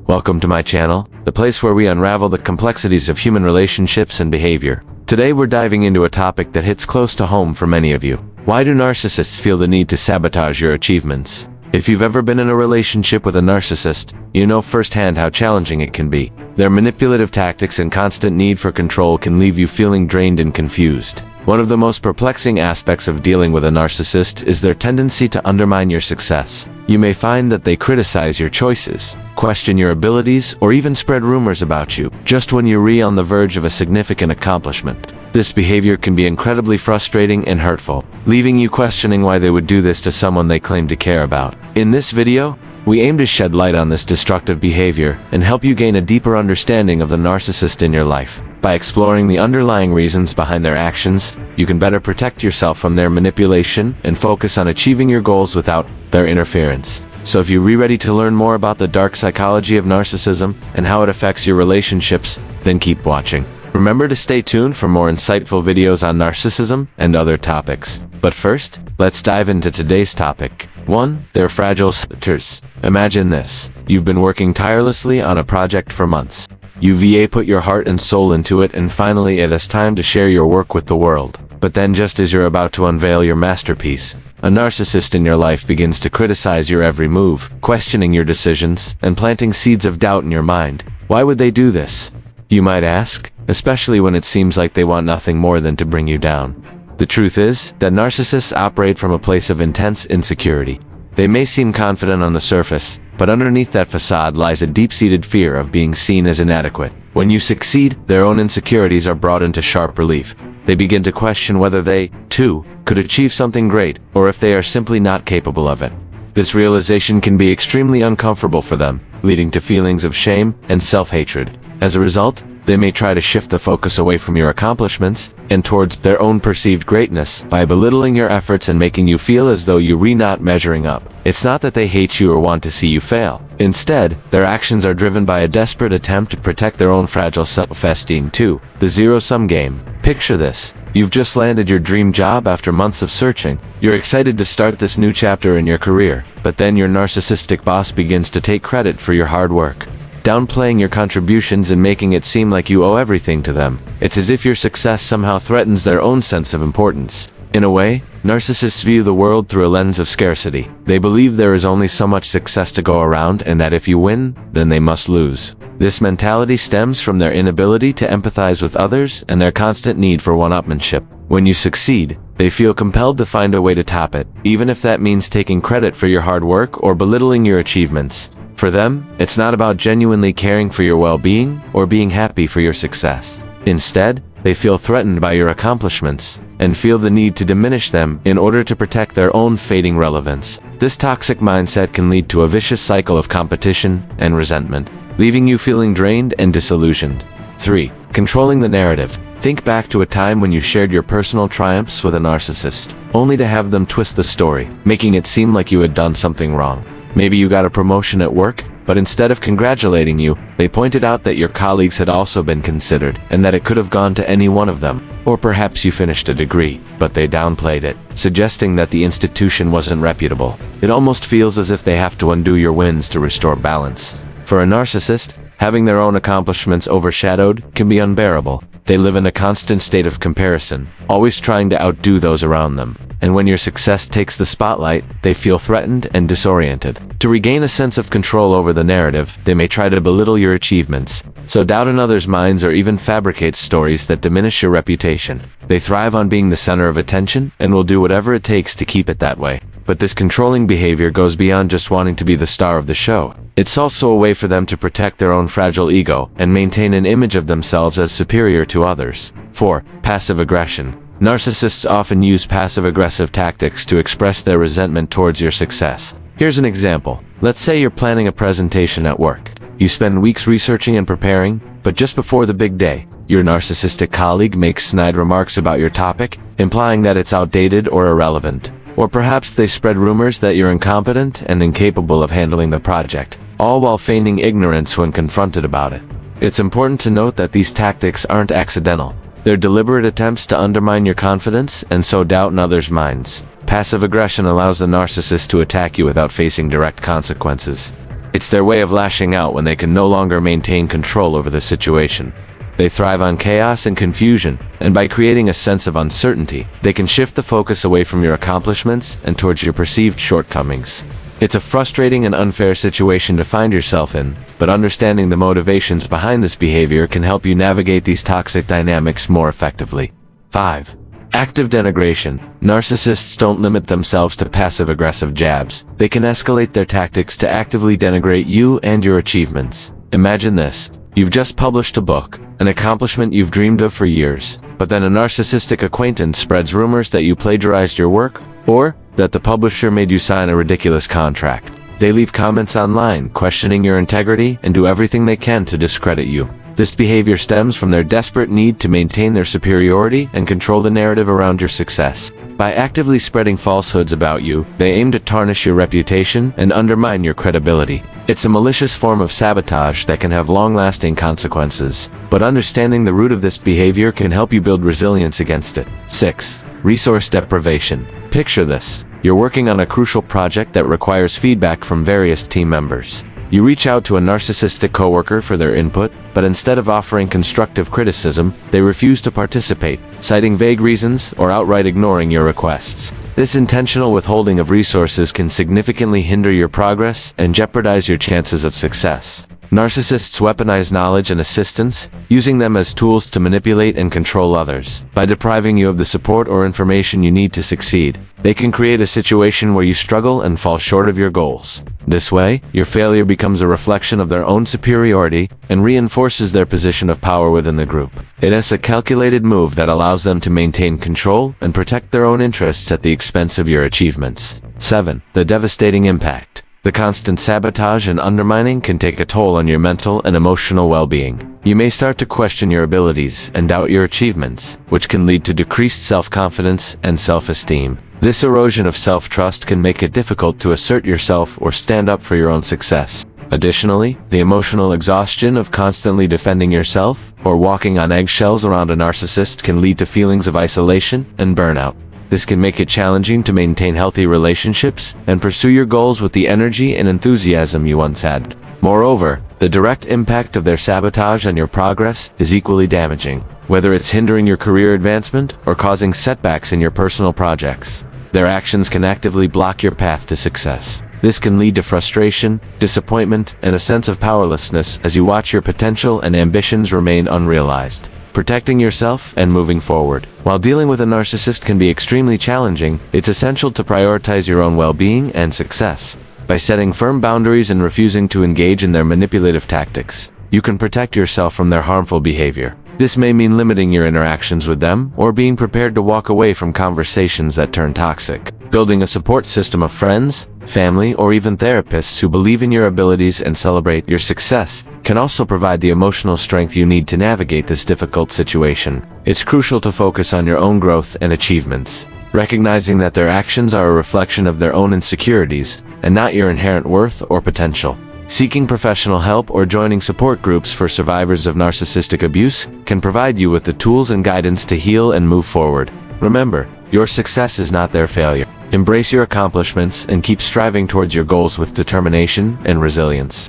Welcome to my channel, the place where we unravel the complexities of human relationships and behavior. Today we're diving into a topic that hits close to home for many of you. Why do narcissists feel the need to sabotage your achievements? If you've ever been in a relationship with a narcissist, you know firsthand how challenging it can be. Their manipulative tactics and constant need for control can leave you feeling drained and confused. One of the most perplexing aspects of dealing with a narcissist is their tendency to undermine your success. You may find that they criticize your choices, question your abilities, or even spread rumors about you, just when you're on the verge of a significant accomplishment. This behavior can be incredibly frustrating and hurtful, leaving you questioning why they would do this to someone they claim to care about. In this video, we aim to shed light on this destructive behavior and help you gain a deeper understanding of the narcissist in your life. By exploring the underlying reasons behind their actions, you can better protect yourself from their manipulation and focus on achieving your goals without their interference. So if you're ready to learn more about the dark psychology of narcissism and how it affects your relationships, then keep watching. Remember to stay tuned for more insightful videos on narcissism and other topics. But first, let's dive into today's topic. 1. They're fragile saboteurs. Imagine this. You've been working tirelessly on a project for months. You've put your heart and soul into it, and finally it is time to share your work with the world. But then just as you're about to unveil your masterpiece, a narcissist in your life begins to criticize your every move, questioning your decisions, and planting seeds of doubt in your mind. Why would they do this? You might ask, especially when it seems like they want nothing more than to bring you down. The truth is that narcissists operate from a place of intense insecurity. They may seem confident on the surface, but underneath that facade lies a deep-seated fear of being seen as inadequate. When you succeed, their own insecurities are brought into sharp relief. They begin to question whether they, too, could achieve something great, or if they are simply not capable of it. This realization can be extremely uncomfortable for them, leading to feelings of shame and self-hatred. As a result, they may try to shift the focus away from your accomplishments and towards their own perceived greatness by belittling your efforts and making you feel as though you're not measuring up. It's not that they hate you or want to see you fail. Instead, their actions are driven by a desperate attempt to protect their own fragile self-esteem too. The zero-sum game. Picture this. You've just landed your dream job after months of searching. You're excited to start this new chapter in your career, but then your narcissistic boss begins to take credit for your hard work, downplaying your contributions and making it seem like you owe everything to them. It's as if your success somehow threatens their own sense of importance. In a way, narcissists view the world through a lens of scarcity. They believe there is only so much success to go around, and that if you win, then they must lose. This mentality stems from their inability to empathize with others and their constant need for one-upmanship. When you succeed, they feel compelled to find a way to top it, even if that means taking credit for your hard work or belittling your achievements. For them, it's not about genuinely caring for your well-being or being happy for your success. Instead, they feel threatened by your accomplishments and feel the need to diminish them in order to protect their own fading relevance. This toxic mindset can lead to a vicious cycle of competition and resentment, leaving you feeling drained and disillusioned. 3. Controlling the narrative. Think back to a time when you shared your personal triumphs with a narcissist, only to have them twist the story, making it seem like you had done something wrong. Maybe you got a promotion at work, but instead of congratulating you, they pointed out that your colleagues had also been considered, and that it could have gone to any one of them. Or perhaps you finished a degree, but they downplayed it, suggesting that the institution wasn't reputable. It almost feels as if they have to undo your wins to restore balance. For a narcissist, having their own accomplishments overshadowed can be unbearable. They live in a constant state of comparison, always trying to outdo those around them. And when your success takes the spotlight, they feel threatened and disoriented. To regain a sense of control over the narrative, they may try to belittle your achievements, sow doubt in others' minds, or even fabricate stories that diminish your reputation. They thrive on being the center of attention and will do whatever it takes to keep it that way. But this controlling behavior goes beyond just wanting to be the star of the show. It's also a way for them to protect their own fragile ego and maintain an image of themselves as superior to others. 4. Passive aggression. Narcissists often use passive-aggressive tactics to express their resentment towards your success. Here's an example. Let's say you're planning a presentation at work. You spend weeks researching and preparing, but just before the big day, your narcissistic colleague makes snide remarks about your topic, implying that it's outdated or irrelevant. Or perhaps they spread rumors that you're incompetent and incapable of handling the project, all while feigning ignorance when confronted about it. It's important to note that these tactics aren't accidental. They're deliberate attempts to undermine your confidence and sow doubt in others' minds. Passive aggression allows the narcissist to attack you without facing direct consequences. It's their way of lashing out when they can no longer maintain control over the situation. They thrive on chaos and confusion, and by creating a sense of uncertainty, they can shift the focus away from your accomplishments and towards your perceived shortcomings. It's a frustrating and unfair situation to find yourself in, but understanding the motivations behind this behavior can help you navigate these toxic dynamics more effectively. 5. Active denigration. Narcissists don't limit themselves to passive-aggressive jabs. They can escalate their tactics to actively denigrate you and your achievements. Imagine this. You've just published a book, an accomplishment you've dreamed of for years, but then a narcissistic acquaintance spreads rumors that you plagiarized your work, or that the publisher made you sign a ridiculous contract. They leave comments online questioning your integrity and do everything they can to discredit you. This behavior stems from their desperate need to maintain their superiority and control the narrative around your success. By actively spreading falsehoods about you, they aim to tarnish your reputation and undermine your credibility. It's a malicious form of sabotage that can have long-lasting consequences, but understanding the root of this behavior can help you build resilience against it. 6. Resource deprivation. Picture this. You're working on a crucial project that requires feedback from various team members. You reach out to a narcissistic coworker for their input, but instead of offering constructive criticism, they refuse to participate, citing vague reasons or outright ignoring your requests. This intentional withholding of resources can significantly hinder your progress and jeopardize your chances of success. Narcissists weaponize knowledge and assistance, using them as tools to manipulate and control others. By depriving you of the support or information you need to succeed, they can create a situation where you struggle and fall short of your goals. This way, your failure becomes a reflection of their own superiority and reinforces their position of power within the group. It is a calculated move that allows them to maintain control and protect their own interests at the expense of your achievements. 7. The devastating impact. The constant sabotage and undermining can take a toll on your mental and emotional well-being. You may start to question your abilities and doubt your achievements, which can lead to decreased self-confidence and self-esteem. This erosion of self-trust can make it difficult to assert yourself or stand up for your own success. Additionally, the emotional exhaustion of constantly defending yourself or walking on eggshells around a narcissist can lead to feelings of isolation and burnout. This can make it challenging to maintain healthy relationships and pursue your goals with the energy and enthusiasm you once had. Moreover, the direct impact of their sabotage on your progress is equally damaging, whether it's hindering your career advancement or causing setbacks in your personal projects. Their actions can actively block your path to success. This can lead to frustration, disappointment, and a sense of powerlessness as you watch your potential and ambitions remain unrealized. Protecting yourself and moving forward. While dealing with a narcissist can be extremely challenging, it's essential to prioritize your own well-being and success. By setting firm boundaries and refusing to engage in their manipulative tactics, you can protect yourself from their harmful behavior. This may mean limiting your interactions with them or being prepared to walk away from conversations that turn toxic. Building a support system of friends, family, or even therapists who believe in your abilities and celebrate your success can also provide the emotional strength you need to navigate this difficult situation. It's crucial to focus on your own growth and achievements, recognizing that their actions are a reflection of their own insecurities and not your inherent worth or potential. Seeking professional help or joining support groups for survivors of narcissistic abuse can provide you with the tools and guidance to heal and move forward. Remember, your success is not their failure. Embrace your accomplishments and keep striving towards your goals with determination and resilience.